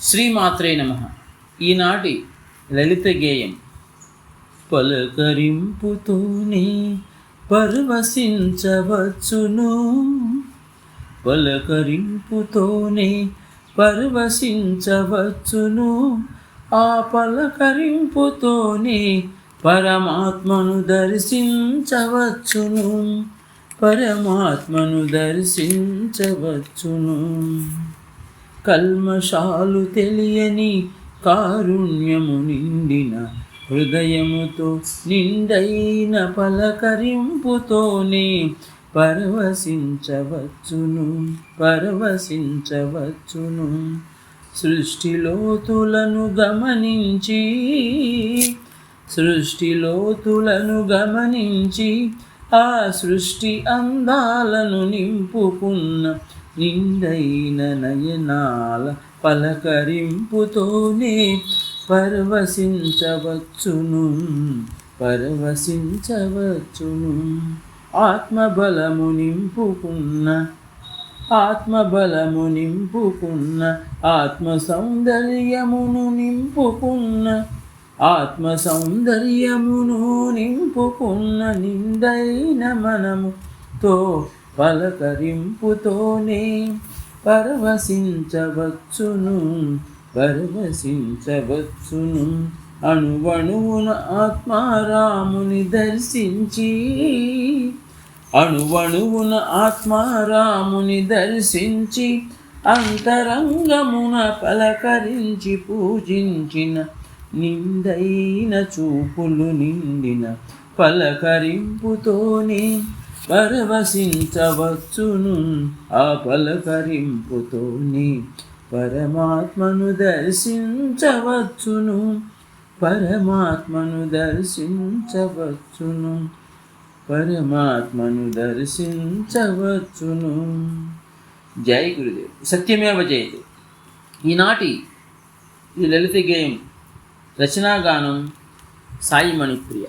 శ్రీమాత్రే నమః. ఈనాటి లలిత గేయం. పలకరింపుతోనే పరవశించవచ్చును, పలకరింపుతోనే పరవశించవచ్చును, ఆ పలకరింపుతోనే పరమాత్మను దర్శించవచ్చును, పరమాత్మను దర్శించవచ్చును. కల్మషాలు తెలియని కారుణ్యము నిండిన హృదయముతో నిండైన పలకరింపుతోనే పరవశించవచ్చును, పరవశించవచ్చును. సృష్టిలోతులను గమనించి, సృష్టిలోతులను గమనించి ఆ సృష్టి అందాలను నింపుకున్న నిండైన నయనాల పలకరింపుతోనే పరవశించవచ్చును, పరవశించవచ్చును. ఆత్మబలము నింపుకున్న, ఆత్మబలము నింపుకున్న, ఆత్మ సౌందర్యమును నింపుకున్న, ఆత్మ సౌందర్యమును నింపుకున్న నిండైన మనముతో పలకరింపుతోనే పరవశించవచ్చును, పరవశించవచ్చును. అణువణువున ఆత్మారాముని దర్శించి, అణువణువున ఆత్మారాముని దర్శించి అంతరంగమున పలకరించి పూజించిన నిండైన చూపులు నిండిన పలకరింపుతోనే పరవశించవచ్చును, ఆ పలకరింపుతోనే పరమాత్మను దర్శించవచ్చును, పరమాత్మను దర్శించవచ్చును, పరమాత్మను దర్శించవచ్చును. జై గురుదేవ్. సత్యమేవ జయతే. ఈనాటి ఈ లలిత గేయం రచనాగానం సాయి మణిప్రియ.